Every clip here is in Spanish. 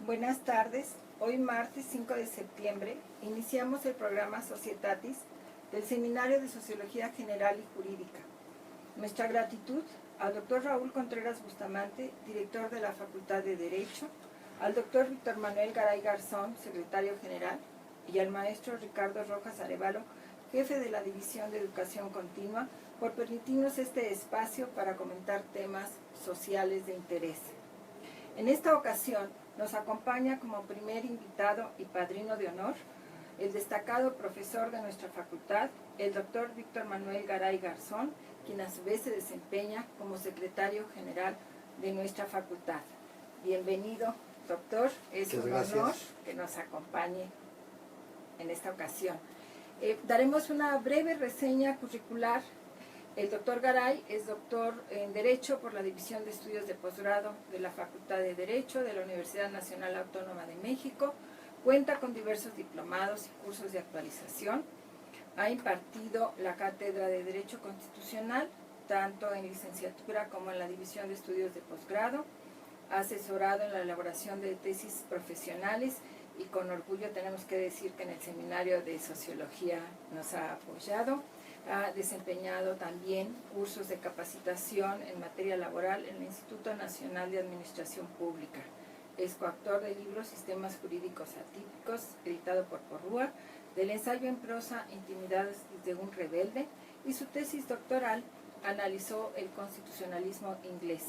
Buenas tardes. Hoy martes 5 de septiembre iniciamos el programa Societatis del Seminario de Sociología General y Jurídica. Nuestra gratitud al doctor Raúl Contreras Bustamante, director de la Facultad de Derecho, al doctor Víctor Manuel Garay Garzón, secretario general, y al maestro Ricardo Rojas Arévalo, jefe de la División de Educación Continua, por permitirnos este espacio para comentar temas sociales de interés. En esta ocasión nos acompaña como primer invitado y padrino de honor el destacado profesor de nuestra facultad, el doctor Víctor Manuel Garay Garzón, quien a su vez se desempeña como secretario general de nuestra facultad. Bienvenido, doctor. Es un honor que nos acompañe en esta ocasión. Daremos una breve reseña curricular. El doctor Garay es doctor en Derecho por la División de Estudios de Posgrado de la Facultad de Derecho de la Universidad Nacional Autónoma de México. Cuenta con diversos diplomados y cursos de actualización. Ha impartido la cátedra de Derecho Constitucional, tanto en licenciatura como en la División de Estudios de Posgrado. Ha asesorado en la elaboración de tesis profesionales y con orgullo tenemos que decir que en el Seminario de Sociología nos ha apoyado. Ha desempeñado también cursos de capacitación en materia laboral en el Instituto Nacional de Administración Pública. Es coautor del libro Sistemas Jurídicos Atípicos, editado por Porrúa, del ensayo en prosa Intimidades de un rebelde, y su tesis doctoral analizó el constitucionalismo inglés.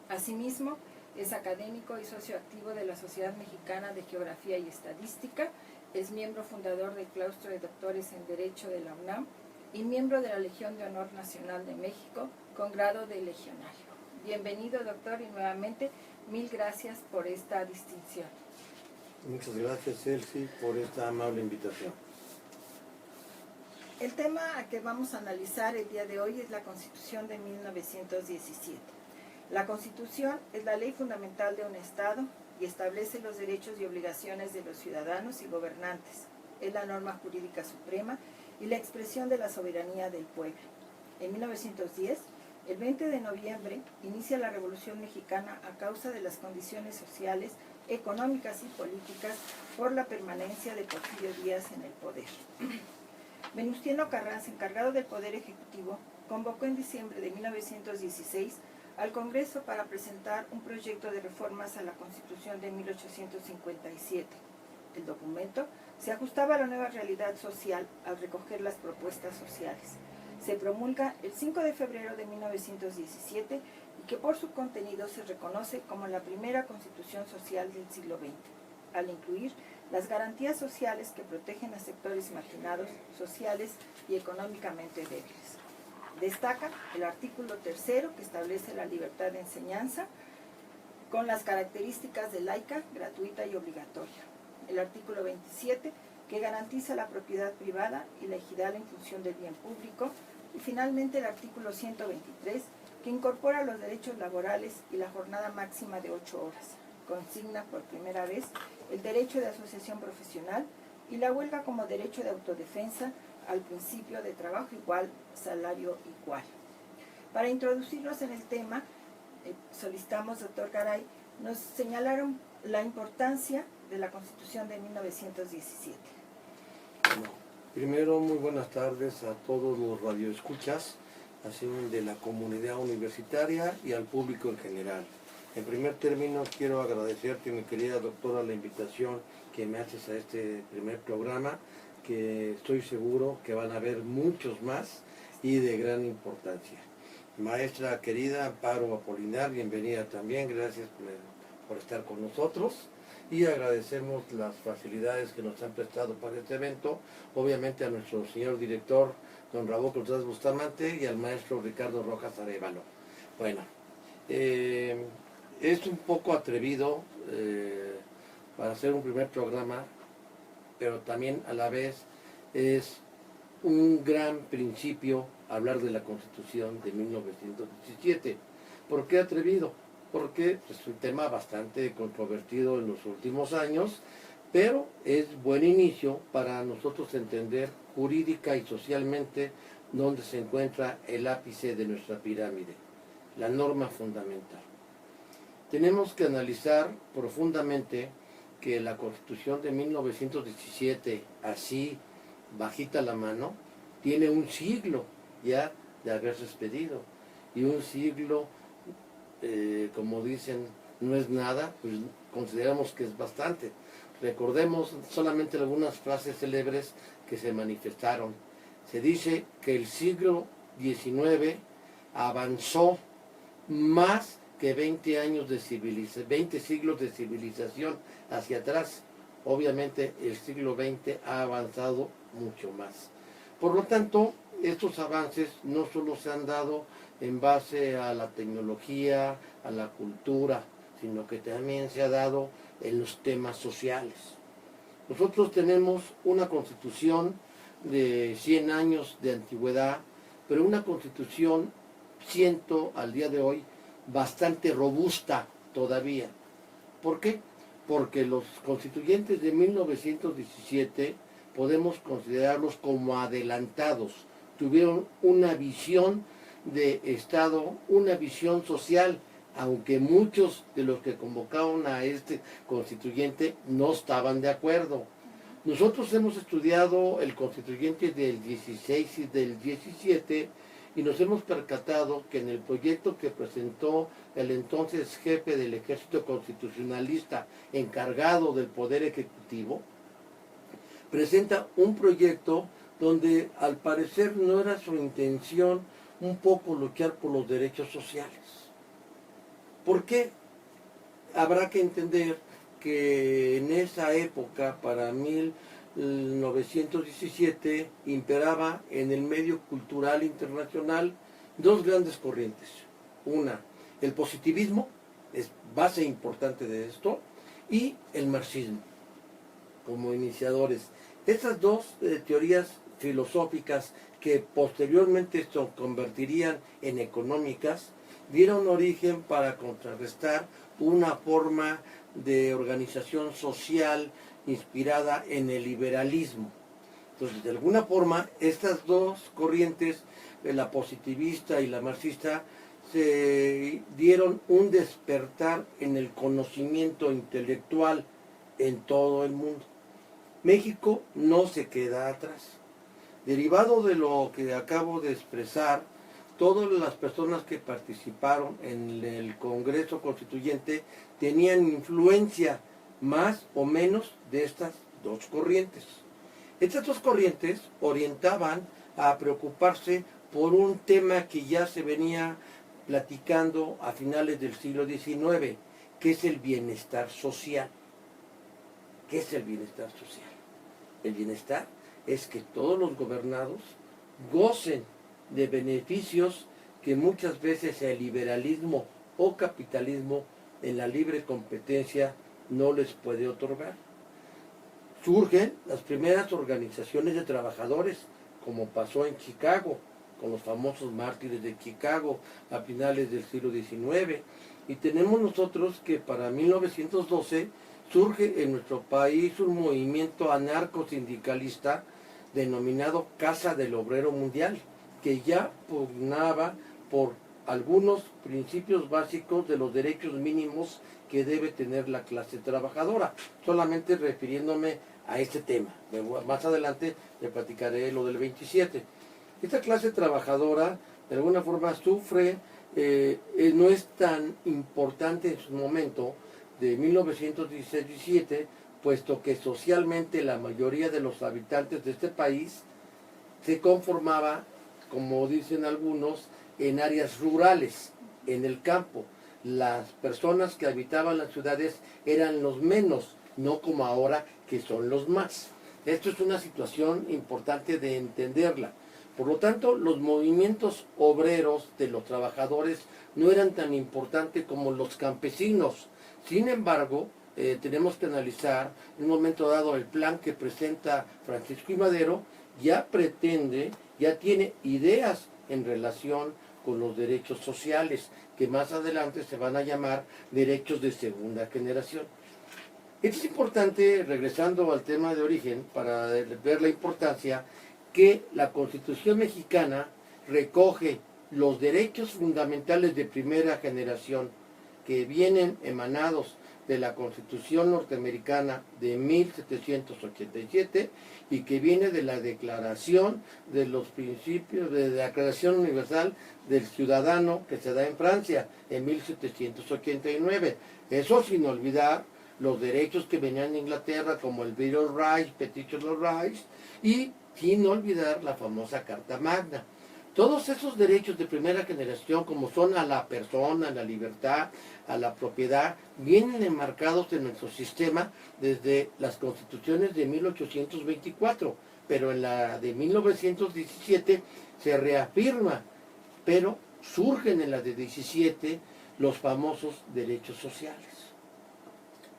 Asimismo, es académico y socio activo de la Sociedad Mexicana de Geografía y Estadística, es miembro fundador del Claustro de Doctores en Derecho de la UNAM, y miembro de la Legión de Honor Nacional de México, con grado de legionario. Bienvenido, doctor, y nuevamente mil gracias por esta distinción. Muchas gracias, Elsie, por esta amable invitación. El tema que vamos a analizar el día de hoy es la Constitución de 1917. La Constitución es la ley fundamental de un Estado y establece los derechos y obligaciones de los ciudadanos y gobernantes. Es la norma jurídica suprema y la expresión de la soberanía del pueblo. En 1910, el 20 de noviembre, inicia la Revolución Mexicana a causa de las condiciones sociales, económicas y políticas por la permanencia de Porfirio Díaz en el poder. Venustiano Carranza, encargado del Poder Ejecutivo, convocó en diciembre de 1916 al Congreso para presentar un proyecto de reformas a la Constitución de 1857. El documento se ajustaba a la nueva realidad social al recoger las propuestas sociales. Se promulga el 5 de febrero de 1917 y que por su contenido se reconoce como la primera constitución social del siglo XX, al incluir las garantías sociales que protegen a sectores marginados, sociales y económicamente débiles. Destaca el artículo 3 que establece la libertad de enseñanza con las características de laica, gratuita y obligatoria. El artículo 27, que garantiza la propiedad privada y la equidad en función del bien público, y finalmente el artículo 123, que incorpora los derechos laborales y la jornada máxima de 8 horas. Consigna por primera vez el derecho de asociación profesional y la huelga como derecho de autodefensa al principio de trabajo igual, salario igual. Para introducirnos en el tema, solicitamos, doctor Garay, nos señalaron la importancia de la Constitución de 1917. Bueno, primero, muy buenas tardes a todos los radioescuchas, así de la comunidad universitaria y al público en general. En primer término, quiero agradecerte, mi querida doctora, la invitación que me haces a este primer programa, que estoy seguro que van a haber muchos más y de gran importancia. Maestra querida Amparo Apolinar, bienvenida también, gracias por estar con nosotros. Y agradecemos las facilidades que nos han prestado para este evento, obviamente a nuestro señor director, don Raúl Contreras Bustamante, y al maestro Ricardo Rojas Arévalo. Bueno, es un poco atrevido para hacer un primer programa, pero también a la vez es un gran principio hablar de la Constitución de 1917. ¿Por qué atrevido? Porque es un tema bastante controvertido en los últimos años, pero es buen inicio para nosotros entender jurídica y socialmente dónde se encuentra el ápice de nuestra pirámide, la norma fundamental. Tenemos que analizar profundamente que la Constitución de 1917, así bajita la mano, tiene un siglo ya de haberse expedido, y un siglo, como dicen, no es nada, pues consideramos que es bastante. Recordemos solamente algunas frases célebres que se manifestaron. Se dice que el siglo XIX avanzó más que 20 años de 20 siglos de civilización hacia atrás. Obviamente el siglo XX ha avanzado mucho más. Por lo tanto, estos avances no solo se han dado en base a la tecnología, a la cultura, sino que también se ha dado en los temas sociales. Nosotros tenemos una constitución de 100 años de antigüedad, pero una constitución, siento al día de hoy, bastante robusta todavía. ¿Por qué? Porque los constituyentes de 1917 podemos considerarlos como adelantados. Tuvieron una visión de Estado, una visión social, aunque muchos de los que convocaron a este constituyente no estaban de acuerdo. Nosotros hemos estudiado el constituyente del 16 y del 17 y nos hemos percatado que en el proyecto que presentó el entonces jefe del Ejército Constitucionalista encargado del Poder Ejecutivo, presenta un proyecto donde al parecer no era su intención un poco luchar por los derechos sociales. ¿Por qué? Habrá que entender que en esa época, para 1917, imperaba en el medio cultural internacional dos grandes corrientes. Una, el positivismo, es base importante de esto, y el marxismo, como iniciadores. Estas dos teorías filosóficas que posteriormente se convertirían en económicas, dieron origen para contrarrestar una forma de organización social inspirada en el liberalismo. Entonces, de alguna forma, estas dos corrientes, la positivista y la marxista, se dieron un despertar en el conocimiento intelectual en todo el mundo. México no se queda atrás. Derivado de lo que acabo de expresar, todas las personas que participaron en el Congreso Constituyente tenían influencia más o menos de estas dos corrientes. Estas dos corrientes orientaban a preocuparse por un tema que ya se venía platicando a finales del siglo XIX, que es el bienestar social. ¿Qué es el bienestar social? El bienestar es que todos los gobernados gocen de beneficios que muchas veces el liberalismo o capitalismo en la libre competencia no les puede otorgar. Surgen las primeras organizaciones de trabajadores, como pasó en Chicago, con los famosos mártires de Chicago a finales del siglo XIX. Y tenemos nosotros que para 1912 surge en nuestro país un movimiento anarcosindicalista denominado Casa del Obrero Mundial, que ya pugnaba por algunos principios básicos de los derechos mínimos que debe tener la clase trabajadora, solamente refiriéndome a este tema. Más adelante le platicaré lo del 27. Esta clase trabajadora de alguna forma sufre, no es tan importante en su momento de 1917, puesto que socialmente la mayoría de los habitantes de este país se conformaba, como dicen algunos, en áreas rurales, en el campo. Las personas que habitaban las ciudades eran los menos, no como ahora que son los más. Esto es una situación importante de entenderla. Por lo tanto, los movimientos obreros de los trabajadores no eran tan importantes como los campesinos. Sin embargo, tenemos que analizar en un momento dado el plan que presenta Francisco I. Madero ya pretende, ya tiene ideas en relación con los derechos sociales, que más adelante se van a llamar derechos de segunda generación. Esto es importante, regresando al tema de origen, para ver la importancia que la Constitución mexicana recoge los derechos fundamentales de primera generación que vienen emanados de la Constitución norteamericana de 1787 y que viene de la Declaración de los Principios, de la Declaración Universal del Ciudadano que se da en Francia en 1789. Eso sin olvidar los derechos que venían de Inglaterra, como el Bill of Rights, Petition of Rights, y sin olvidar la famosa Carta Magna. Todos esos derechos de primera generación, como son a la persona, a la libertad, a la propiedad, vienen enmarcados en nuestro sistema desde las constituciones de 1824, pero en la de 1917 se reafirma, pero surgen en la de 17 los famosos derechos sociales.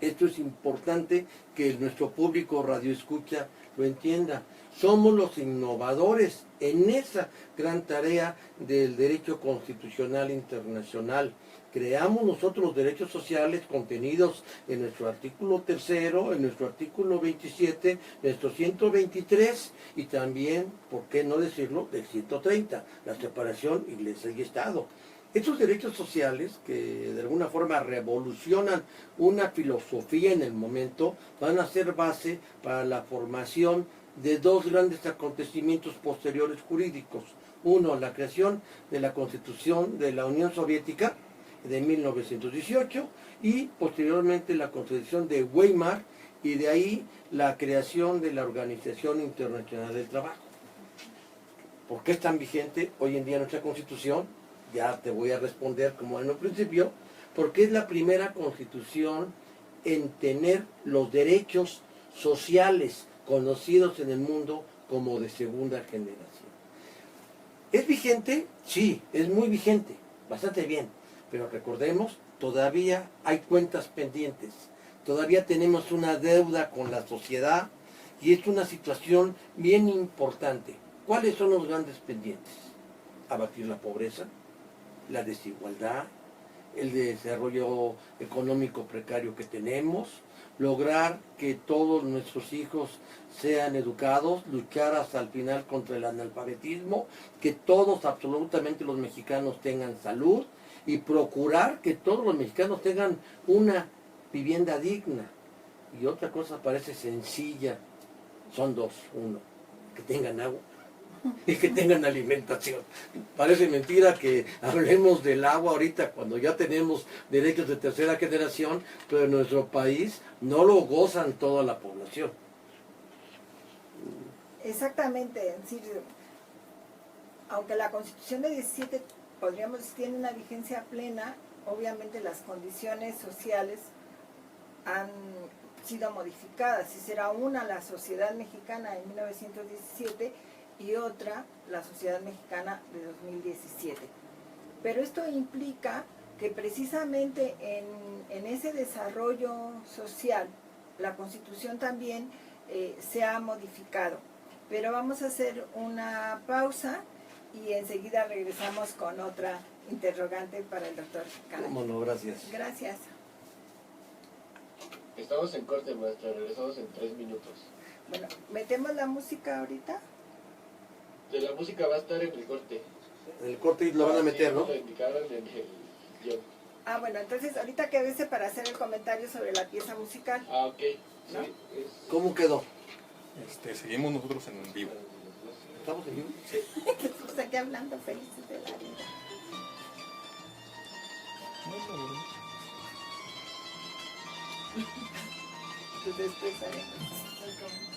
Esto es importante que nuestro público radioescucha lo entienda. Somos los innovadores en esa gran tarea del derecho constitucional internacional. Creamos nosotros los derechos sociales contenidos en nuestro artículo 3, en nuestro artículo 27, nuestro 123 y también, ¿por qué no decirlo?, del 130, la separación Iglesia y Estado. Estos derechos sociales, que de alguna forma revolucionan una filosofía en el momento, van a ser base para la formación de dos grandes acontecimientos posteriores jurídicos. Uno, la creación de la Constitución de la Unión Soviética de 1918 y posteriormente la Constitución de Weimar y de ahí la creación de la Organización Internacional del Trabajo. ¿Por qué es tan vigente hoy en día nuestra Constitución? Ya te voy a responder como en un principio, porque es la primera constitución en tener los derechos sociales conocidos en el mundo como de segunda generación. ¿Es vigente? Sí, es muy vigente, bastante bien, pero recordemos, todavía hay cuentas pendientes, todavía tenemos una deuda con la sociedad y es una situación bien importante. ¿Cuáles son los grandes pendientes? Abatir la pobreza, la desigualdad, el desarrollo económico precario que tenemos, lograr que todos nuestros hijos sean educados, luchar hasta el final contra el analfabetismo, que todos, absolutamente los mexicanos tengan salud y procurar que todos los mexicanos tengan una vivienda digna. Y otra cosa parece sencilla, son dos, uno, que tengan agua y que tengan alimentación. Parece mentira que hablemos del agua ahorita cuando ya tenemos derechos de tercera generación, pero en nuestro país no lo gozan toda la población. Exactamente, es decir, aunque la Constitución de 17 podríamos decir tiene una vigencia plena, obviamente las condiciones sociales han sido modificadas y será una la sociedad mexicana en 1917 y otra la sociedad mexicana de 2017. Pero esto implica que precisamente en ese desarrollo social la Constitución también se ha modificado. Pero vamos a hacer una pausa y enseguida regresamos con otra interrogante para el doctor Caray. Cómo no, gracias. Gracias. Estamos en corte, maestra, regresamos en 3 minutos. Bueno, ¿metemos la música ahorita? De la música va a estar en el corte. El corte lo van a meter, Sí, ¿no? lo indicaron en el guión. Ah, bueno, entonces ahorita quédese para hacer el comentario sobre la pieza musical. Ah, ok. Sí, ¿No? ¿Cómo quedó? Seguimos nosotros en vivo. ¿Estamos en vivo? Estamos aquí hablando felices de la vida. Pues después haremos el comentario.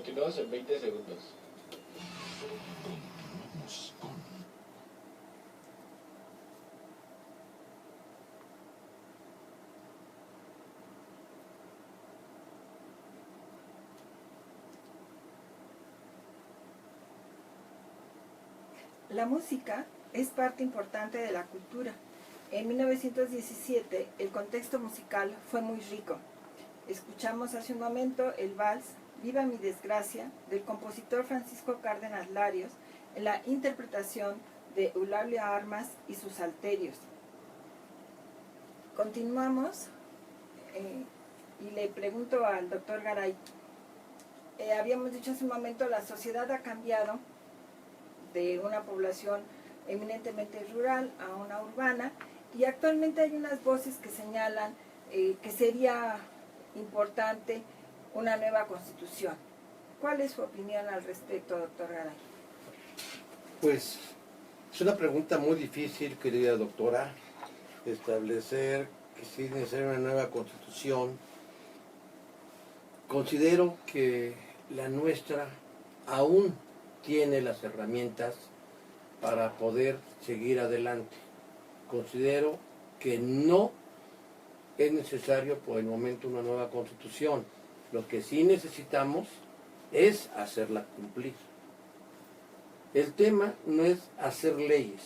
Continuamos en 20 segundos. La música es parte importante de la cultura. En 1917 el contexto musical fue muy rico. Escuchamos hace un momento el vals Viva mi desgracia del compositor Francisco Cárdenas Larios en la interpretación de Eulabio Armas y sus Salterios. Continuamos y le pregunto al doctor Garay. Habíamos dicho hace un momento, la sociedad ha cambiado de una población eminentemente rural a una urbana, y actualmente hay unas voces que señalan que sería importante una nueva constitución. ¿Cuál es su opinión al respecto, doctor Garay? Pues es una pregunta muy difícil, querida doctora, establecer que si es necesaria una nueva constitución. Considero que la nuestra aún tiene las herramientas para poder seguir adelante. Considero que no es necesario por el momento una nueva constitución. Lo que sí necesitamos es hacerla cumplir. El tema no es hacer leyes.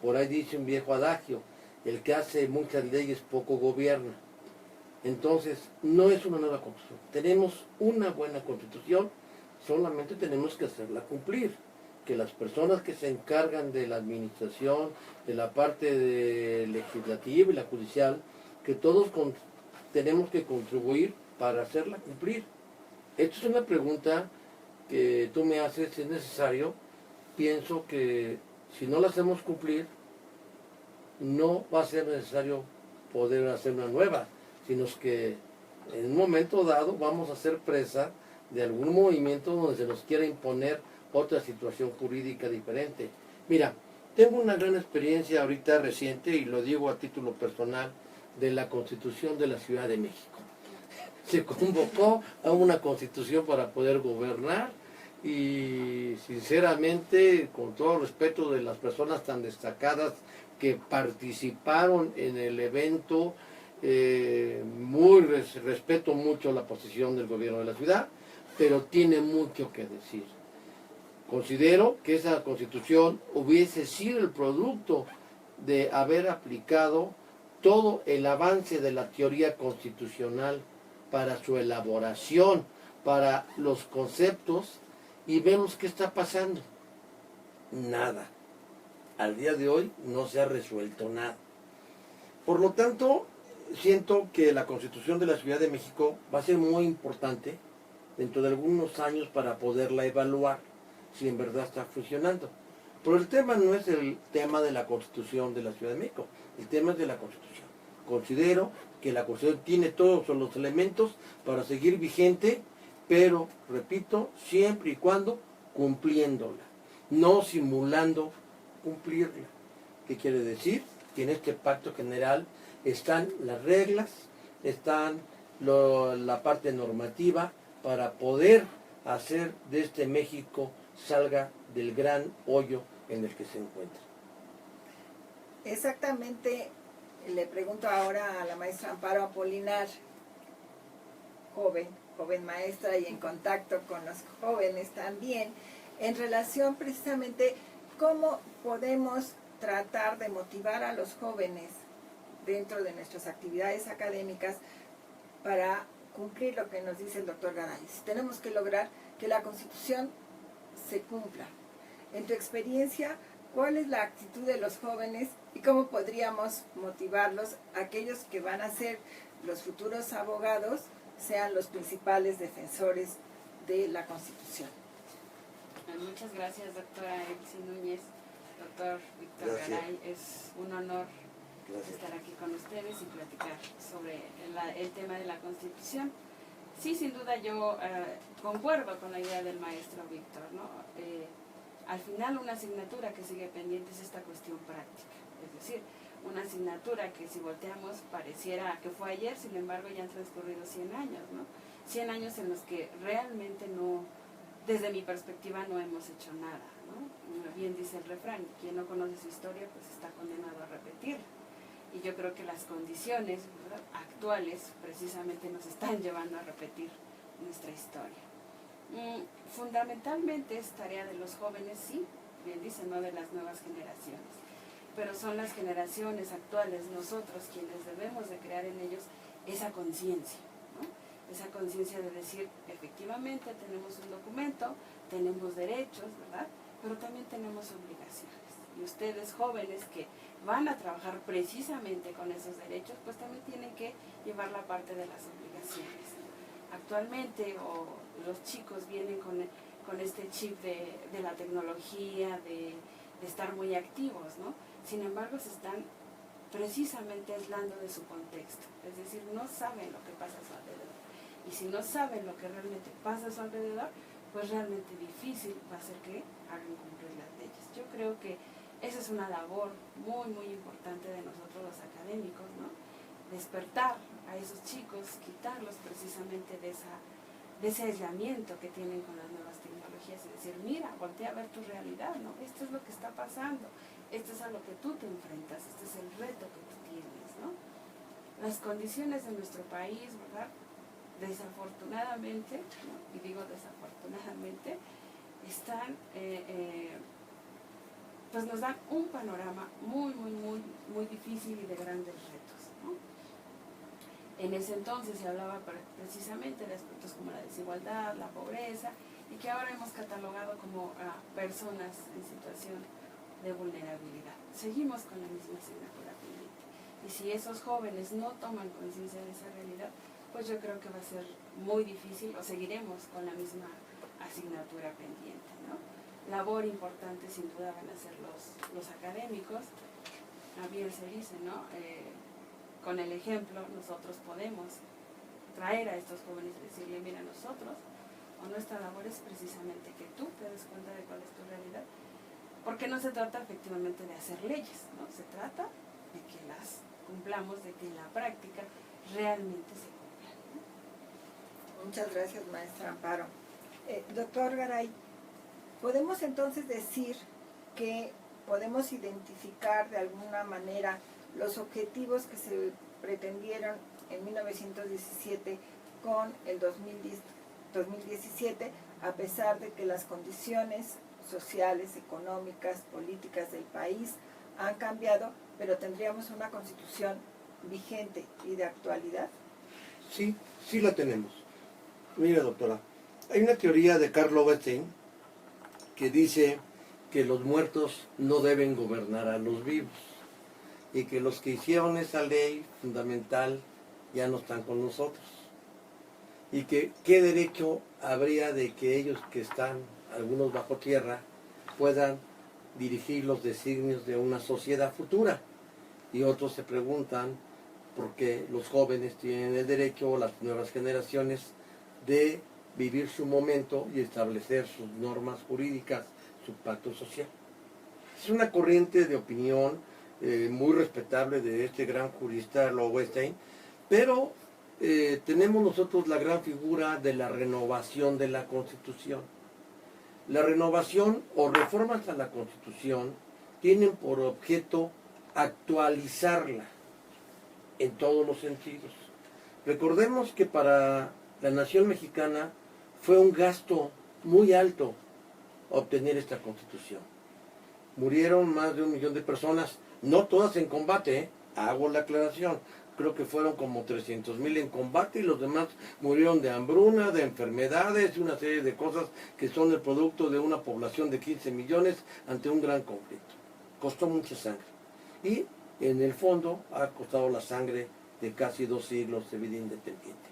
Por ahí dice un viejo adagio, el que hace muchas leyes poco gobierna. Entonces, no es una nueva constitución. Tenemos una buena constitución, solamente tenemos que hacerla cumplir. Que las personas que se encargan de la administración, de la parte legislativa y la judicial, que todos tenemos que contribuir para hacerla cumplir. Esta es una pregunta que tú me haces, si es necesario. Pienso que si no la hacemos cumplir, no va a ser necesario poder hacer una nueva, sino que en un momento dado vamos a ser presa de algún movimiento donde se nos quiera imponer otra situación jurídica diferente. Mira, tengo una gran experiencia ahorita reciente, y lo digo a título personal, de la Constitución de la Ciudad de México. Se convocó a una constitución para poder gobernar, y sinceramente, con todo respeto de las personas tan destacadas que participaron en el evento, respeto mucho la posición del gobierno de la ciudad, pero tiene mucho que decir. Considero que esa constitución hubiese sido el producto de haber aplicado todo el avance de la teoría constitucional para su elaboración, para los conceptos, y vemos qué está pasando. Nada. Al día de hoy no se ha resuelto nada. Por lo tanto, siento que la Constitución de la Ciudad de México va a ser muy importante dentro de algunos años para poderla evaluar si en verdad está funcionando. Pero el tema no es el tema de la Constitución de la Ciudad de México, el tema es de la Constitución. Considero que la Constitución tiene todos los elementos para seguir vigente, pero, repito, siempre y cuando cumpliéndola, no simulando cumplirla. ¿Qué quiere decir? Que en este pacto general están las reglas, están la parte normativa para poder hacer de este México salga del gran hoyo en el que se encuentra. Exactamente, le pregunto ahora a la maestra Amparo Apolinar, joven maestra y en contacto con los jóvenes también, en relación precisamente cómo podemos tratar de motivar a los jóvenes dentro de nuestras actividades académicas para cumplir lo que nos dice el doctor Garay. Tenemos que lograr que la Constitución se cumpla. En tu experiencia, ¿cuál es la actitud de los jóvenes y cómo podríamos motivarlos a aquellos que van a ser los futuros abogados, sean los principales defensores de la Constitución? Muchas gracias, doctora Elsie Núñez, doctor Víctor Garay. Es un honor estar aquí con ustedes y platicar sobre el tema de la Constitución. Sí, sin duda yo concuerdo con la idea del maestro Víctor, ¿no? Al final una asignatura que sigue pendiente es esta cuestión práctica, es decir, una asignatura que si volteamos pareciera que fue ayer, sin embargo ya han transcurrido 100 años, ¿no? 100 años en los que realmente no, desde mi perspectiva, no hemos hecho nada, ¿no? Bien dice el refrán, quien no conoce su historia pues está condenado a repetirla. Y yo creo que las condiciones, ¿verdad?, actuales precisamente nos están llevando a repetir nuestra historia. Fundamentalmente es tarea de los jóvenes, sí, bien dice, no de las nuevas generaciones, pero son las generaciones actuales, nosotros, quienes debemos de crear en ellos esa conciencia, ¿no? Esa conciencia de decir, efectivamente tenemos un documento, tenemos derechos, ¿verdad?, pero también tenemos obligaciones. Y ustedes, jóvenes, que van a trabajar precisamente con esos derechos, pues también tienen que llevar la parte de las obligaciones. Actualmente los chicos vienen con este chip de la tecnología, de estar muy activos, ¿no? Sin embargo, se están precisamente aislando de su contexto, es decir, no saben lo que pasa a su alrededor. Y si no saben lo que realmente pasa a su alrededor, pues realmente difícil va a ser que hagan cumplir las leyes. Yo creo que esa es una labor muy, muy importante de nosotros los académicos, ¿no? Despertar a esos chicos, quitarlos precisamente de ese aislamiento que tienen con las nuevas tecnologías y decir, mira, voltea a ver tu realidad, ¿no? Esto es lo que está pasando, esto es a lo que tú te enfrentas, este es el reto que tú tienes, ¿no? Las condiciones de nuestro país, ¿verdad?, desafortunadamente, ¿no?, y digo desafortunadamente, están, pues nos dan un panorama muy, muy, muy, muy difícil y de grandes retos, ¿no? En ese entonces se hablaba precisamente de aspectos como la desigualdad, la pobreza, y que ahora hemos catalogado como a personas en situación de vulnerabilidad. Seguimos con la misma asignatura pendiente. Y si esos jóvenes no toman conciencia de esa realidad, pues yo creo que va a ser muy difícil, o seguiremos con la misma asignatura pendiente, ¿no? Labor importante sin duda van a ser los académicos. Bien se dice, ¿no? Con el ejemplo nosotros podemos traer a estos jóvenes y decirle, mira, nosotros, o nuestra labor es precisamente que tú te des cuenta de cuál es tu realidad, porque no se trata efectivamente de hacer leyes, ¿no? Se trata de que las cumplamos, de que en la práctica realmente se cumplan, ¿no? Muchas gracias, maestra Amparo. Doctor Garay, ¿podemos entonces decir que podemos identificar de alguna manera los objetivos que se pretendieron en 1917 con el 2017, a pesar de que las condiciones sociales, económicas, políticas del país han cambiado, pero tendríamos una constitución vigente y de actualidad? Sí, sí la tenemos. Mira, doctora, hay una teoría de Carl Lowenstein que dice que los muertos no deben gobernar a los vivos y que los que hicieron esa ley fundamental ya no están con nosotros. Y que qué derecho habría de que ellos que están, algunos bajo tierra, puedan dirigir los designios de una sociedad futura. Y otros se preguntan por qué los jóvenes tienen el derecho, o las nuevas generaciones, de vivir su momento y establecer sus normas jurídicas, su pacto social. Es una corriente de opinión muy respetable de este gran jurista Lowenstein, pero tenemos nosotros la gran figura de la renovación de la Constitución. La renovación o reformas a la Constitución tienen por objeto actualizarla en todos los sentidos. Recordemos que para la nación mexicana fue un gasto muy alto obtener esta Constitución. Murieron más de 1 millón de personas, no todas en combate, hago la aclaración. Creo que fueron como 300,000 en combate y los demás murieron de hambruna, de enfermedades y una serie de cosas que son el producto de una población de 15 millones ante un gran conflicto. Costó mucha sangre. Y en el fondo ha costado la sangre de casi 2 siglos de vida independiente.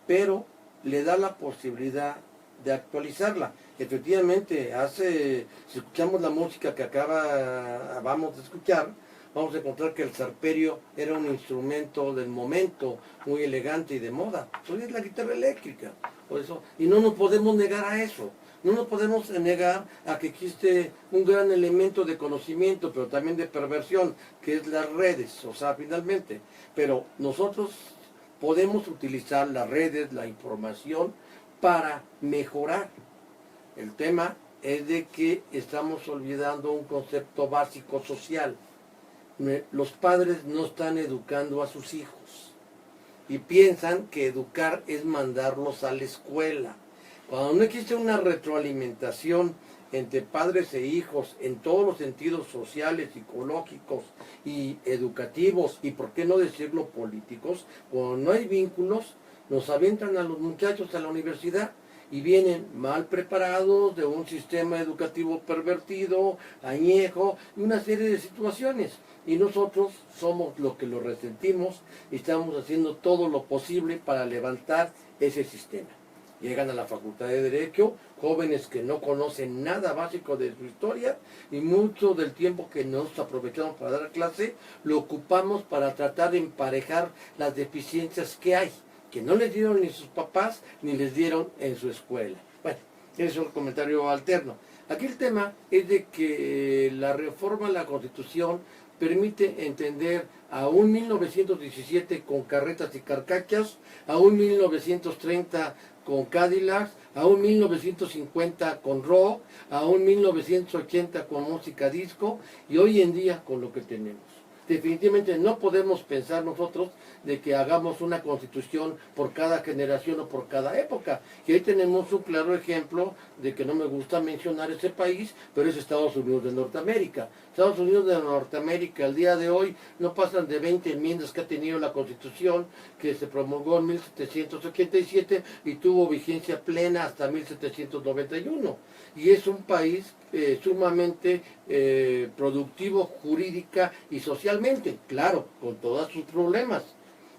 Pero le da la posibilidad de actualizarla. Efectivamente, si escuchamos la música que acabamos de escuchar, vamos a encontrar que el zarperio era un instrumento del momento, muy elegante y de moda. Hoy es la guitarra eléctrica, por eso, y no nos podemos negar a eso. No nos podemos negar a que existe un gran elemento de conocimiento, pero también de perversión, que es las redes, o sea, finalmente. Pero nosotros podemos utilizar las redes, la información para mejorar. El tema es de que estamos olvidando un concepto básico social. Los padres no están educando a sus hijos y piensan que educar es mandarlos a la escuela. Cuando no existe una retroalimentación entre padres e hijos en todos los sentidos sociales, psicológicos y educativos, y por qué no decirlo políticos, cuando no hay vínculos, nos avientan a los muchachos a la universidad y vienen mal preparados de un sistema educativo pervertido, añejo, y una serie de situaciones. Y nosotros somos los que lo resentimos y estamos haciendo todo lo posible para levantar ese sistema. Llegan a la Facultad de Derecho jóvenes que no conocen nada básico de su historia y mucho del tiempo que nos aprovechamos para dar clase lo ocupamos para tratar de emparejar las deficiencias que hay, que no les dieron ni sus papás ni les dieron en su escuela. Bueno, ese es un comentario alterno. Aquí el tema es de que la reforma a la Constitución permite entender a un 1917 con carretas y carcachas, a un 1930 con Cadillacs, a un 1950 con rock, a un 1980 con música disco y hoy en día con lo que tenemos. Definitivamente no podemos pensar nosotros de que hagamos una constitución por cada generación o por cada época. Y ahí tenemos un claro ejemplo de que no me gusta mencionar ese país, pero es Estados Unidos de Norteamérica. Estados Unidos de Norteamérica al día de hoy no pasan de 20 enmiendas que ha tenido la constitución que se promulgó en 1787 y tuvo vigencia plena hasta 1791. Y es un país sumamente productivo jurídica y socialmente, claro, con todos sus problemas.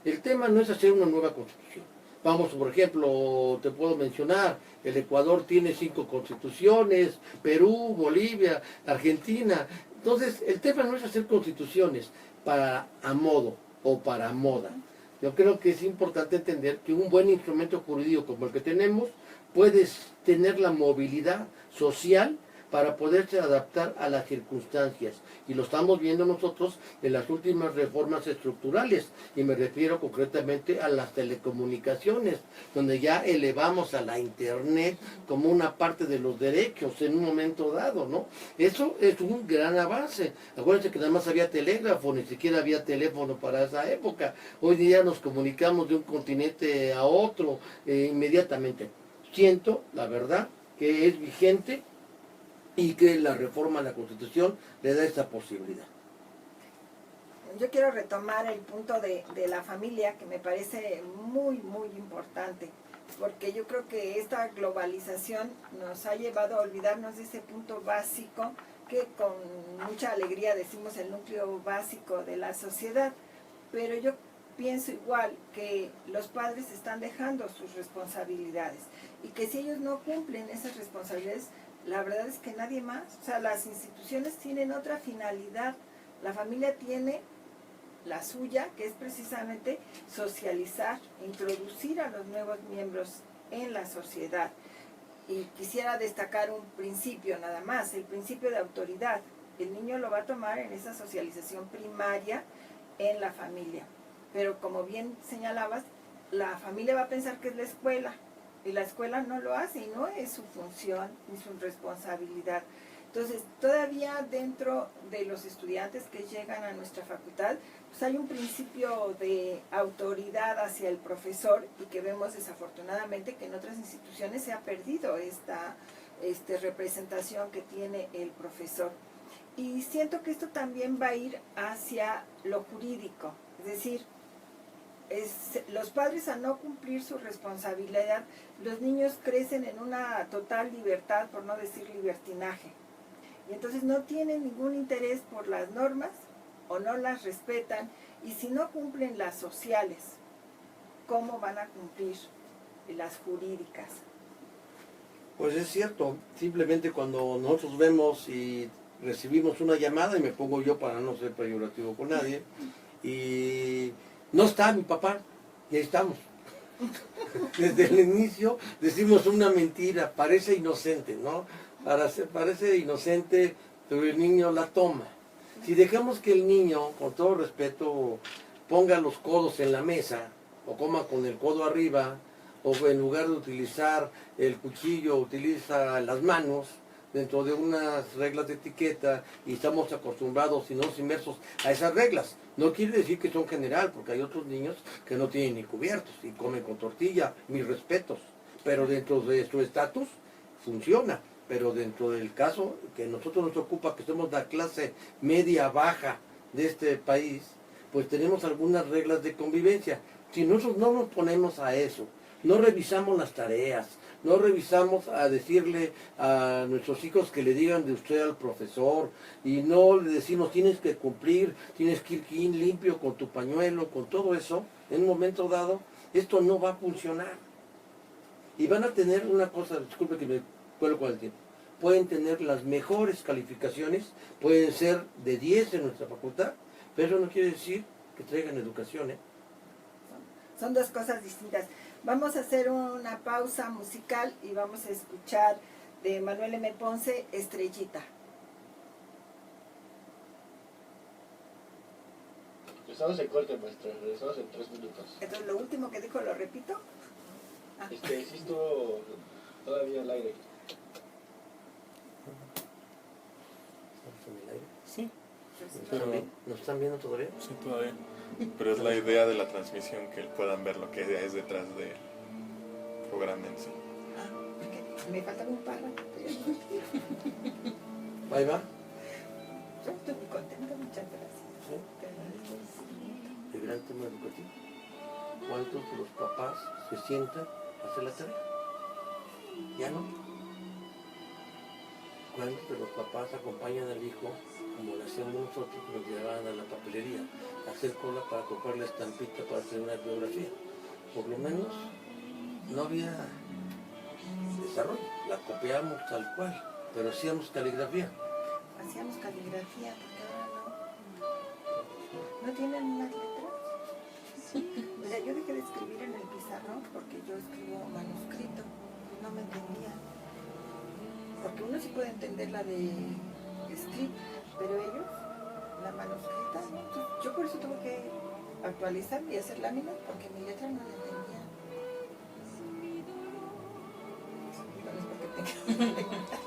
El tema no es hacer una nueva constitución. Vamos, por ejemplo, te puedo mencionar, el Ecuador tiene 5 constituciones, Perú, Bolivia, Argentina. Entonces, el tema no es hacer constituciones para a modo o para moda. Yo creo que es importante entender que un buen instrumento jurídico como el que tenemos puede tener la movilidad social para poderse adaptar a las circunstancias. Y lo estamos viendo nosotros en las últimas reformas estructurales, y me refiero concretamente a las telecomunicaciones, donde ya elevamos a la Internet como una parte de los derechos en un momento dado, ¿no? Eso es un gran avance. Acuérdense que nada más había telégrafo, ni siquiera había teléfono para esa época. Hoy día nos comunicamos de un continente a otro inmediatamente. Siento, la verdad, que es vigente y que la reforma a la Constitución le da esta posibilidad. Yo quiero retomar el punto de la familia, que me parece muy, muy importante, porque yo creo que esta globalización nos ha llevado a olvidarnos de ese punto básico, que con mucha alegría decimos el núcleo básico de la sociedad, pero yo pienso igual que los padres están dejando sus responsabilidades y que si ellos no cumplen esas responsabilidades, la verdad es que nadie más. O sea, las instituciones tienen otra finalidad, la familia tiene la suya, que es precisamente socializar, introducir a los nuevos miembros en la sociedad. Y quisiera destacar un principio nada más, el principio de autoridad. El niño lo va a tomar en esa socialización primaria en la familia. Pero como bien señalabas, la familia va a pensar que es la escuela, y la escuela no lo hace, y no es su función ni su responsabilidad. Entonces, todavía dentro de los estudiantes que llegan a nuestra facultad, pues hay un principio de autoridad hacia el profesor, y que vemos desafortunadamente que en otras instituciones se ha perdido esta representación que tiene el profesor. Y siento que esto también va a ir hacia lo jurídico, es decir, los padres, al no cumplir su responsabilidad, los niños crecen en una total libertad, por no decir libertinaje, y entonces no tienen ningún interés por las normas o no las respetan, y si no cumplen las sociales, ¿cómo van a cumplir las jurídicas? Pues es cierto, simplemente cuando nosotros vemos y recibimos una llamada, y me pongo yo para no ser peyorativo con nadie, y no está mi papá, y ahí estamos. Desde el inicio decimos una mentira, parece inocente, ¿no? Parece inocente, pero el niño la toma. Si dejamos que el niño, con todo respeto, ponga los codos en la mesa, o coma con el codo arriba, o en lugar de utilizar el cuchillo, utiliza las manos, dentro de unas reglas de etiqueta, y estamos acostumbrados y nos inmersos a esas reglas. No quiere decir que son general, porque hay otros niños que no tienen ni cubiertos y comen con tortilla, mis respetos, pero dentro de su estatus funciona. Pero dentro del caso que nosotros nos ocupa, que somos la clase media baja de este país, pues tenemos algunas reglas de convivencia. Si nosotros no nos ponemos a eso, no revisamos las tareas, no revisamos a decirle a nuestros hijos que le digan de usted al profesor, y no le decimos tienes que cumplir, tienes que ir limpio con tu pañuelo, con todo eso, en un momento dado, esto no va a funcionar. Y van a tener una cosa, disculpe que me cuelo con el tiempo, pueden tener las mejores calificaciones, pueden ser de 10 en nuestra facultad, pero eso no quiere decir que traigan educación, ¿eh? Son dos cosas distintas. Vamos a hacer una pausa musical y vamos a escuchar de Manuel M. Ponce, Estrellita. Estamos en corte, maestra. Regresamos en 3 minutos. Entonces, lo último que dijo, ¿lo repito? Sí estuvo todavía al aire. ¿Estamos en el aire? Sí, ¿Nos están vi- ¿Nos están viendo todavía? sí, todavía. Pero es la idea de la transmisión que puedan ver lo que es detrás del programa en sí. Porque me faltaba un párrafo. Ahí va. Yo estoy muy contenta, muchas gracias. Sí. El gran tema educativo. ¿Cuántos de los papás se sientan a hacer la tarea? Ya no. ¿Cuántos de los papás acompañan al hijo, como lo hacíamos nosotros, nos llevaban a la papelería, a hacer cola para comprar la estampita para hacer una biografía? Por lo menos no había desarrollo, la copiamos tal cual, pero hacíamos caligrafía. Hacíamos caligrafía, porque ahora no tienen unas letras. Mira, yo dejé de escribir en el pizarrón porque yo escribo manuscrito, no me entendía. Porque uno sí puede entender la de script, pero ellos, la manuscrita, ¿no? Entonces, yo por eso tuve que actualizar y hacer láminas porque mi letra no la entendía. No es porque tenga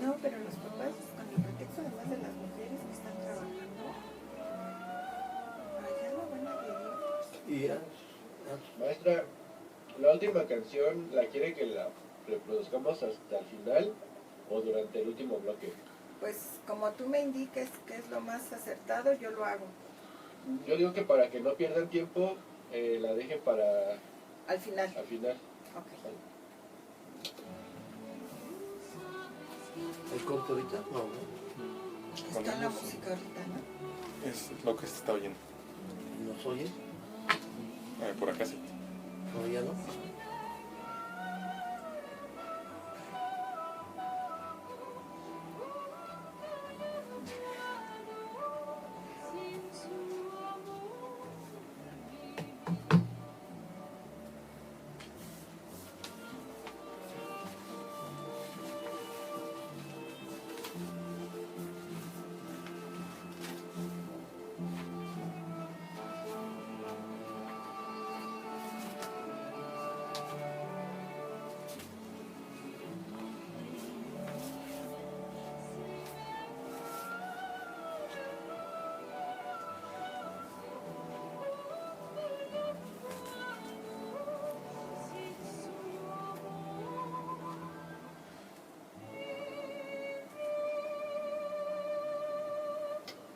No, pero los papás, con el pretexto además de las mujeres que están trabajando, allá lo van a vivir. Y ya, Maestra, la última canción, ¿la quiere que la reproduzcamos hasta el final o durante el último bloque? Pues como tú me indiques que es lo más acertado, yo lo hago. Yo digo que para que no pierdan tiempo, la deje para Al final. al final. Ok. ¿el corte ahorita? No, ¿no? Con Está la ellos, música ahorita, ¿no? es lo que se está oyendo. ¿Nos oye? Por acá sí. No, ya no.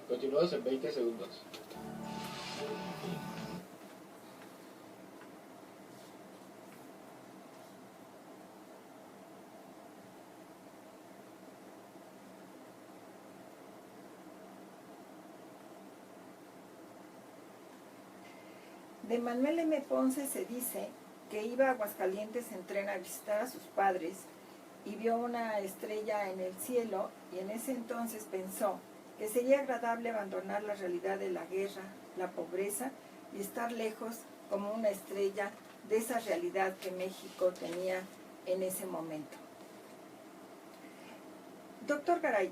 Continuamos en 20 segundos. De Manuel M. Ponce se dice que iba a Aguascalientes en tren a visitar a sus padres y vio una estrella en el cielo, y en ese entonces pensó que sería agradable abandonar la realidad de la guerra, la pobreza y estar lejos como una estrella de esa realidad que México tenía en ese momento. Doctor Garay,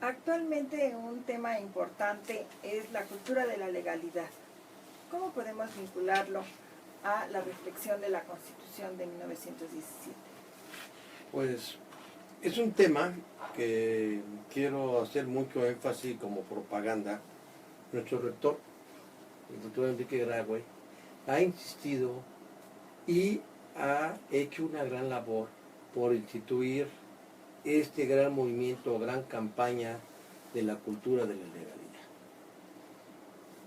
actualmente un tema importante es la cultura de la legalidad. ¿cómo podemos vincularlo a la reflexión de la Constitución de 1917? Pues es un tema que quiero hacer mucho énfasis como propaganda. Nuestro rector, el doctor Enrique Graue, ha insistido y ha hecho una gran labor por instituir este gran movimiento, gran campaña de la cultura de la legalidad.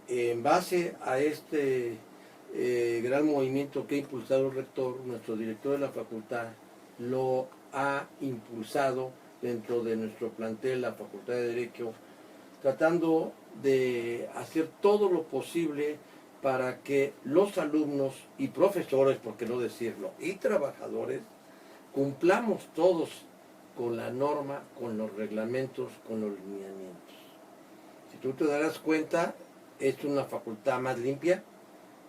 En base a este gran movimiento que ha impulsado el rector, nuestro director de la facultad lo ha impulsado dentro de nuestro plantel, la Facultad de Derecho, tratando de hacer todo lo posible para que los alumnos y profesores, por qué no decirlo, y trabajadores, cumplamos todos con la norma, con los reglamentos, con los lineamientos. Si tú te darás cuenta, es una facultad más limpia,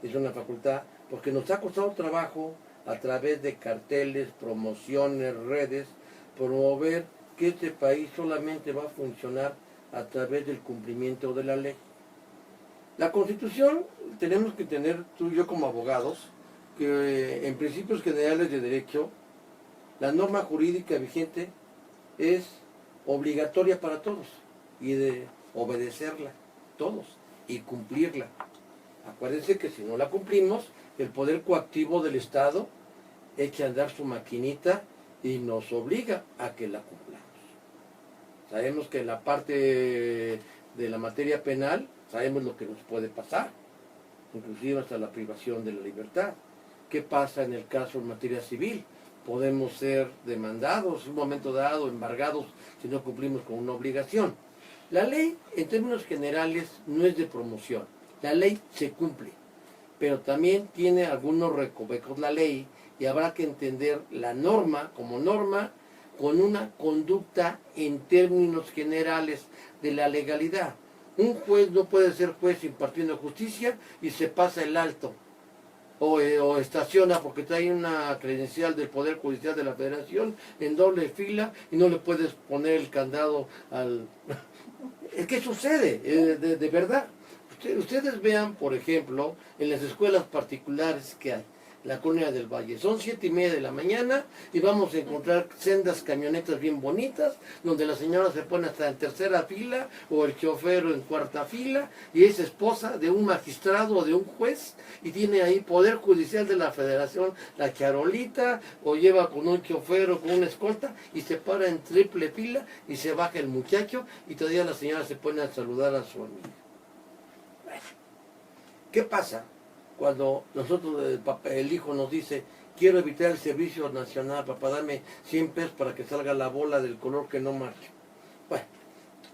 es una facultad, porque nos ha costado trabajo a través de carteles, promociones, redes, promover que este país solamente va a funcionar a través del cumplimiento de la ley. La Constitución, tenemos que tener, tú y yo como abogados, que en principios generales de derecho, la norma jurídica vigente es obligatoria para todos y de obedecerla todos y cumplirla. Acuérdense que si no la cumplimos, el poder coactivo del Estado echa a andar su maquinita y nos obliga a que la cumplamos. Sabemos que en la parte de la materia penal, sabemos lo que nos puede pasar, inclusive hasta la privación de la libertad. ¿Qué pasa en el caso en materia civil? Podemos ser demandados, en un momento dado, embargados, si no cumplimos con una obligación. La ley, en términos generales, no es de promoción. La ley se cumple, pero también tiene algunos recovecos la ley y habrá que entender la norma como norma con una conducta en términos generales de la legalidad. Un juez no puede ser juez impartiendo justicia y se pasa el alto o estaciona porque trae una credencial del Poder Judicial de la Federación en doble fila y no le puedes poner el candado al... ¿Qué sucede? De verdad. Ustedes vean, por ejemplo, en las escuelas particulares que hay, la Colonia del Valle, son 7:30 de la mañana y vamos a encontrar sendas camionetas bien bonitas, donde la señora se pone hasta en tercera fila o el chofer en cuarta fila y es esposa de un magistrado o de un juez y tiene ahí Poder Judicial de la Federación, la charolita, o lleva con un chofer o con una escolta y se para en triple fila y se baja el muchacho y todavía la señora se pone a saludar a su amiga. ¿Qué pasa cuando nosotros, el hijo nos dice, quiero evitar el servicio nacional, papá, dame 100 pesos para que salga la bola del color que no marche? Bueno,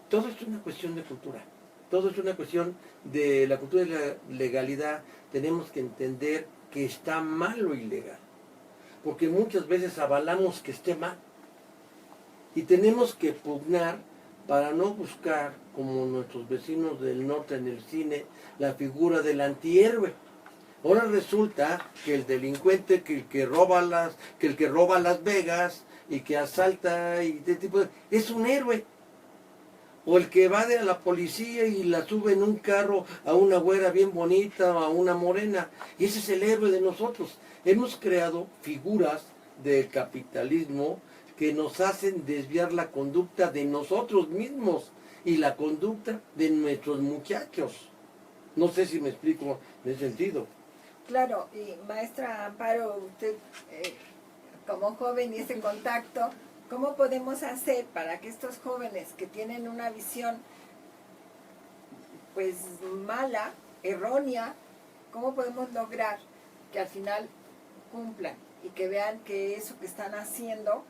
todo es una cuestión de cultura, todo es una cuestión de la cultura de la legalidad. Tenemos que entender que está mal lo ilegal, porque muchas veces avalamos que esté mal, y tenemos que pugnar para no buscar, como nuestros vecinos del norte en el cine, la figura del antihéroe. Ahora resulta que el delincuente, que el que roba Las Vegas y que asalta y este tipo es un héroe. O el que evade a la policía y la sube en un carro a una güera bien bonita o a una morena. Y ese es el héroe de nosotros. Hemos creado figuras del capitalismo que nos hacen desviar la conducta de nosotros mismos y la conducta de nuestros muchachos. No sé si me explico en ese sentido. Claro, y maestra Amparo, usted como joven y ese contacto, ¿cómo podemos hacer para que estos jóvenes que tienen una visión pues mala, errónea, cómo podemos lograr que al final cumplan y que vean que eso que están haciendo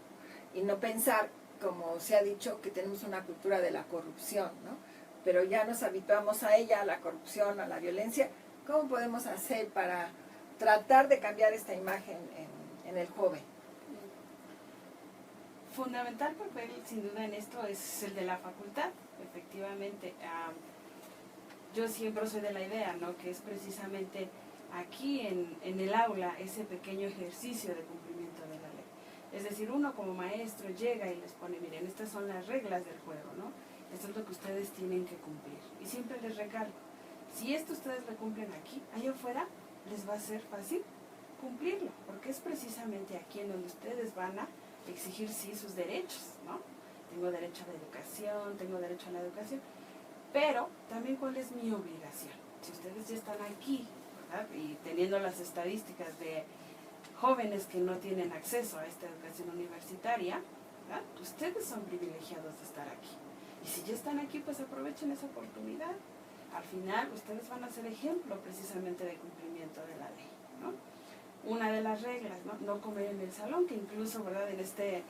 y no pensar, como se ha dicho, que tenemos una cultura de la corrupción, ¿no? Pero ya nos habituamos a ella, a la corrupción, a la violencia? ¿Cómo podemos hacer para tratar de cambiar esta imagen en el joven? Fundamental papel, sin duda, en esto es el de la facultad, efectivamente. Yo siempre soy de la idea, ¿no?, que es precisamente aquí en el aula ese pequeño ejercicio de cumplimiento de la ley. Es decir, uno como maestro llega y les pone, miren, estas son las reglas del juego, ¿no? Esto es lo que ustedes tienen que cumplir. Y siempre les recalco, Si esto ustedes lo cumplen aquí, allá afuera les va a ser fácil cumplirlo, porque es precisamente aquí en donde ustedes van a exigir sí sus derechos, ¿no? Tengo derecho a la educación, tengo derecho a la educación, pero también cuál es mi obligación. Si ustedes ya están aquí, ¿verdad? Y teniendo las estadísticas de jóvenes que no tienen acceso a esta educación universitaria, ¿verdad? Ustedes son privilegiados de estar aquí. Y si ya están aquí, pues aprovechen esa oportunidad. Al final, ustedes van a ser ejemplo precisamente de cumplimiento de la ley, ¿no? Una de las reglas, ¿no? No comer en el salón, que incluso, ¿verdad? En este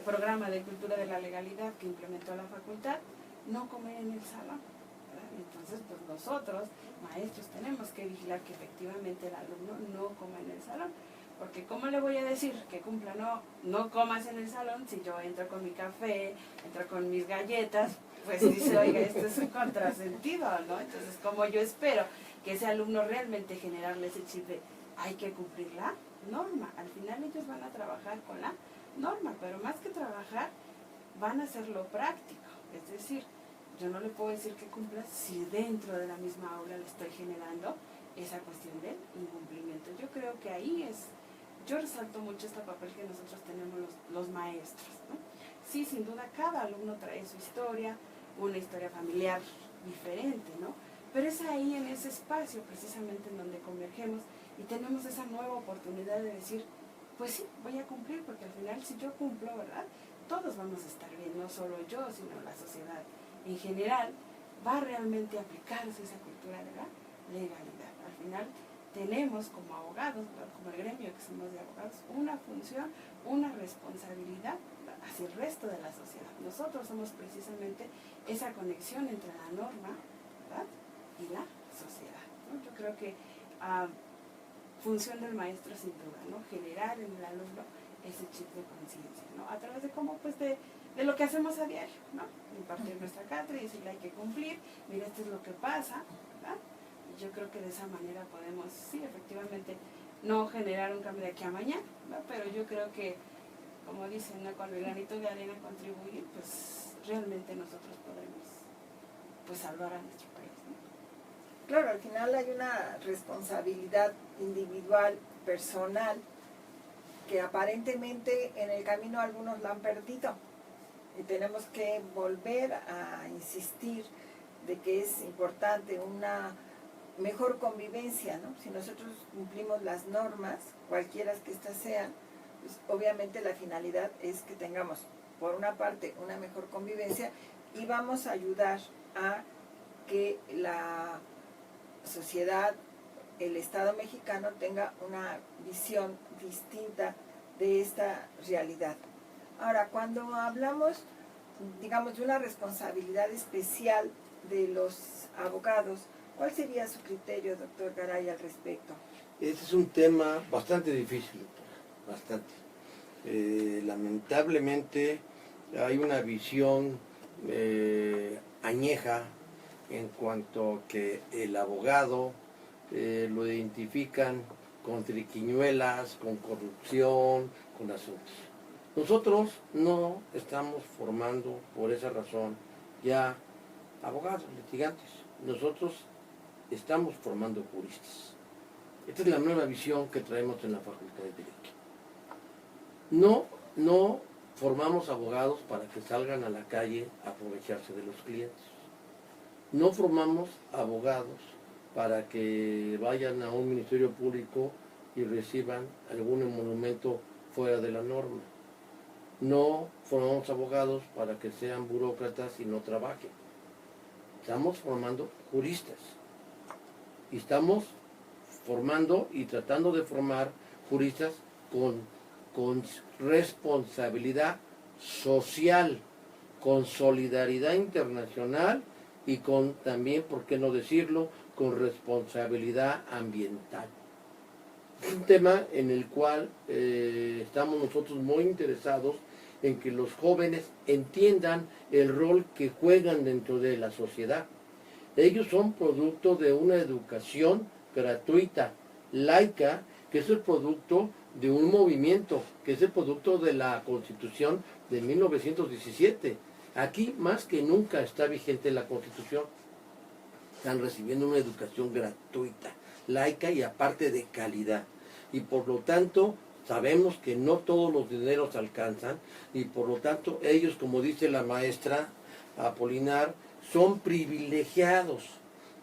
programa de cultura de la legalidad que implementó la facultad, no comer en el salón, ¿verdad? Entonces, pues nosotros, maestros, tenemos que vigilar que efectivamente el alumno no coma en el salón. Porque ¿cómo le voy a decir que cumpla? No comas en el salón si yo entro con mi café, entro con mis galletas, pues dice, oiga, esto es un contrasentido, ¿no? Entonces, como yo espero que ese alumno realmente generarle ese chip de hay que cumplir la norma. Al final ellos van a trabajar con la norma, pero más que trabajar, van a hacerlo práctico. Es decir, yo no le puedo decir que cumpla si dentro de la misma aula le estoy generando esa cuestión del incumplimiento. Yo creo que ahí yo resalto mucho este papel que nosotros tenemos los maestros, ¿no? Sí, sin duda, cada alumno trae su historia, una historia familiar diferente, ¿no? Pero es ahí, en ese espacio, precisamente, en donde convergemos y tenemos esa nueva oportunidad de decir, pues sí, voy a cumplir, porque al final, si yo cumplo, ¿verdad? Todos vamos a estar bien, no solo yo, sino la sociedad en general, va a realmente aplicarse esa cultura de la legalidad. Al final, tenemos como abogados, como el gremio que somos de abogados, una función, una responsabilidad hacia el resto de la sociedad. Nosotros somos precisamente esa conexión entre la norma, ¿verdad?, y la sociedad, ¿no? Yo creo que función del maestro, sin duda, ¿no? Generar en el alumno ese chip de conciencia, ¿no? A través de cómo, pues de lo que hacemos a diario, ¿no? Impartir nuestra cátedra y decirle hay que cumplir, mira, esto es lo que pasa, ¿verdad? Yo creo que de esa manera podemos, sí, efectivamente, no generar un cambio de aquí a mañana, ¿no? Pero yo creo que, como dicen, ¿no?, con el granito de arena contribuir, pues realmente nosotros podemos, pues, salvar a nuestro país, ¿no? Claro, al final hay una responsabilidad individual, personal, que aparentemente en el camino algunos la han perdido. Y tenemos que volver a insistir de que es importante una mejor convivencia, ¿no? Si nosotros cumplimos las normas, cualquiera que éstas sean, pues obviamente la finalidad es que tengamos, por una parte, una mejor convivencia y vamos a ayudar a que la sociedad, el Estado mexicano tenga una visión distinta de esta realidad. Ahora, cuando hablamos, digamos, de una responsabilidad especial de los abogados, ¿cuál sería su criterio, doctor Garay, al respecto? Este es un tema bastante difícil, doctora, bastante. Lamentablemente hay una visión añeja en cuanto que el abogado lo identifican con triquiñuelas, con corrupción, con asuntos. Nosotros no estamos formando, por esa razón, ya abogados, litigantes. Nosotros estamos formando juristas. Esta es la nueva visión que traemos en la Facultad de Derecho. No formamos abogados para que salgan a la calle a aprovecharse de los clientes. No formamos abogados para que vayan a un ministerio público y reciban algún emolumento fuera de la norma. No formamos abogados para que sean burócratas y no trabajen. Estamos formando juristas. Y estamos formando y tratando de formar juristas con responsabilidad social, con solidaridad internacional y con también, ¿por qué no decirlo?, con responsabilidad ambiental. Es un tema en el cual estamos nosotros muy interesados en que los jóvenes entiendan el rol que juegan dentro de la sociedad. Ellos son producto de una educación gratuita, laica, que es el producto de un movimiento, que es el producto de la Constitución de 1917. Aquí más que nunca está vigente la Constitución. están recibiendo una educación gratuita, laica y aparte de calidad. Y por lo tanto, sabemos que no todos los dineros alcanzan y por lo tanto ellos, como dice la maestra Apolinar, son privilegiados.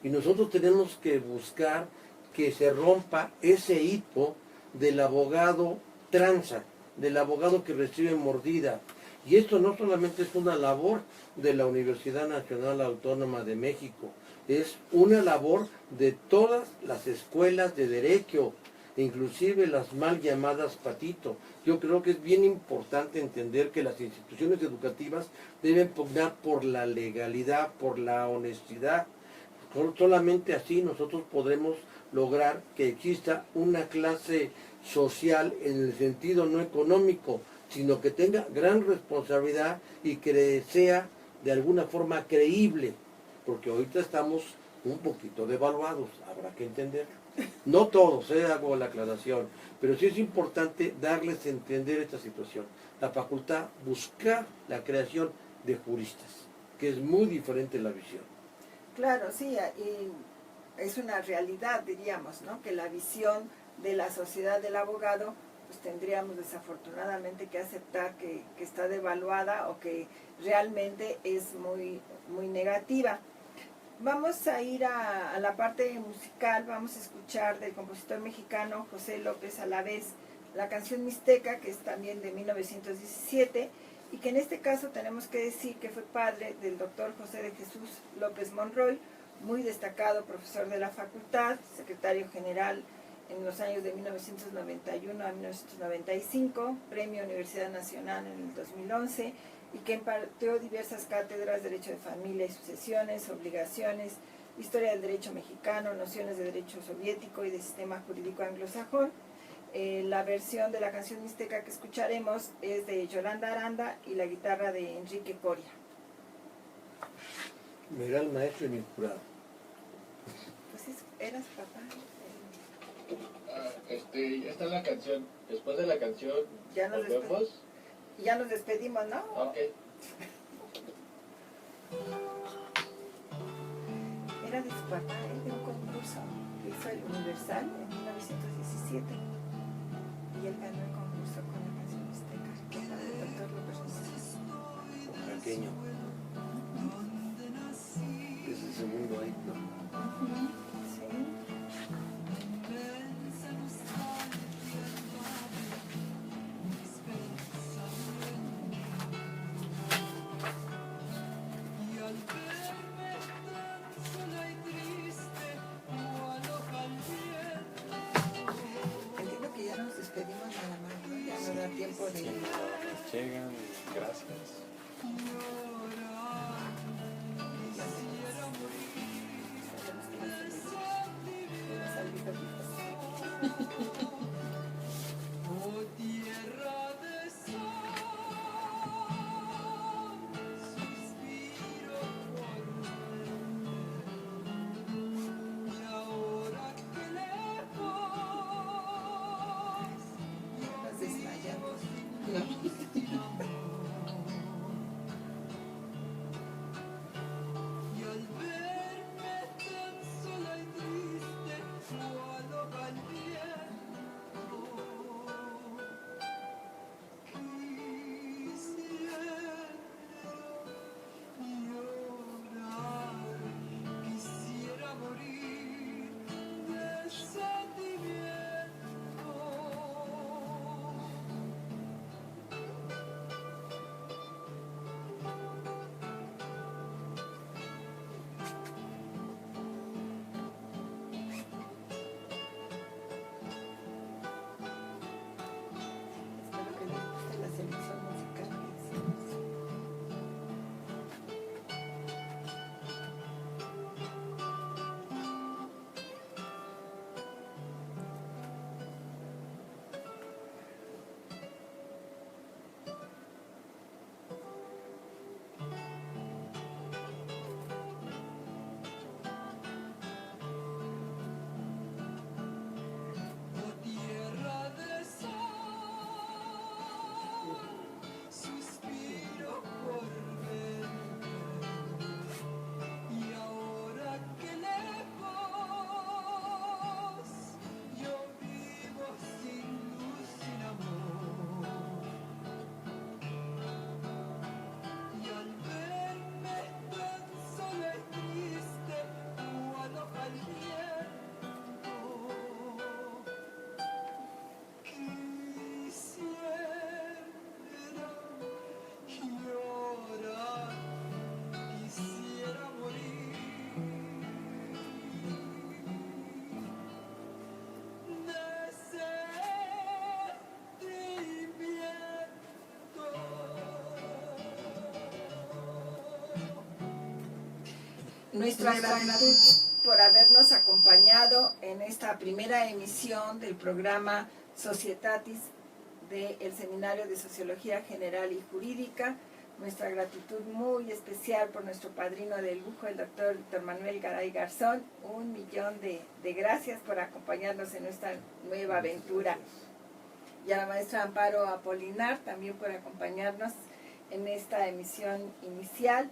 Y nosotros tenemos que buscar que se rompa ese hito del abogado tranza, del abogado que recibe mordida. Y esto no solamente es una labor de la Universidad Nacional Autónoma de México, es una labor de todas las escuelas de derecho, inclusive las mal llamadas patito. Yo creo que es bien importante entender que las instituciones educativas deben pugnar por la legalidad, por la honestidad. Solamente así nosotros podremos lograr que exista una clase social en el sentido no económico, sino que tenga gran responsabilidad y que sea de alguna forma creíble, porque ahorita estamos un poquito devaluados, habrá que entender. No todos, hago la aclaración, pero sí es importante darles a entender esta situación. La facultad busca la creación de juristas, que es muy diferente la visión. Claro, sí, y es una realidad, diríamos, ¿no? Que la visión de la sociedad del abogado, pues tendríamos desafortunadamente que aceptar que está devaluada o que realmente es muy, muy negativa. Vamos a ir a la parte musical, vamos a escuchar del compositor mexicano José López Alavés la canción Mixteca, que es también de 1917, y que en este caso tenemos que decir que fue padre del doctor José de Jesús López Monroy, muy destacado profesor de la facultad, secretario general en los años de 1991 a 1995, Premio Universidad Nacional en el 2011, y que impartió diversas cátedras, Derecho de Familia y Sucesiones, Obligaciones, Historia del Derecho Mexicano, Nociones de Derecho Soviético y de Sistema Jurídico Anglosajón. La versión de la canción mixteca que escucharemos es de Yolanda Aranda y la guitarra de Enrique Coria. Mira el maestro y mi jurado. Pues eras papá. Esta es la canción. Después de la canción, Ya nos ¿volvemos? Ya nos despedimos, ¿no? Ok. Era de su papá, de un concurso que hizo el Universal en 1917. Y él ganó el concurso con la canción mixteca, que era del doctor López Monroy. Oaxaqueño. Es el segundo ahí, ¿no? Sí. Entiendo que ya nos despedimos nada más, ¿no? Ya no da tiempo de... Sí, llegan, gracias. Nos desmayamos. Nuestra gratitud por habernos acompañado en esta primera emisión del programa Societatis del Seminario de Sociología General y Jurídica. Nuestra gratitud muy especial por nuestro padrino de lujo, el doctor Víctor Manuel Garay Garzón. 1,000,000 de gracias por acompañarnos en esta nueva aventura. Y a la maestra Amparo Apolinar también por acompañarnos en esta emisión inicial.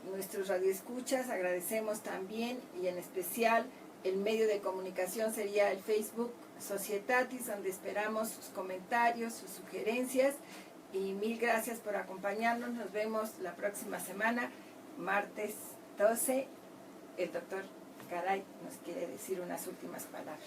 Nuestros radioescuchas agradecemos también, y en especial el medio de comunicación sería el Facebook Societatis, donde esperamos sus comentarios, sus sugerencias, y 1000 gracias por acompañarnos. Nos vemos la próxima semana, martes 12. El doctor Garay nos quiere decir unas últimas palabras.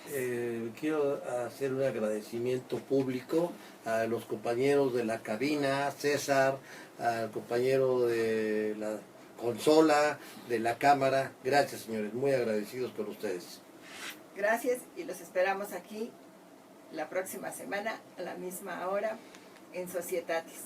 Quiero hacer un agradecimiento público a los compañeros de la cabina, César, al compañero de la consola, de la cámara. Gracias, señores, muy agradecidos con ustedes. Gracias, y los esperamos aquí la próxima semana a la misma hora en Societatis.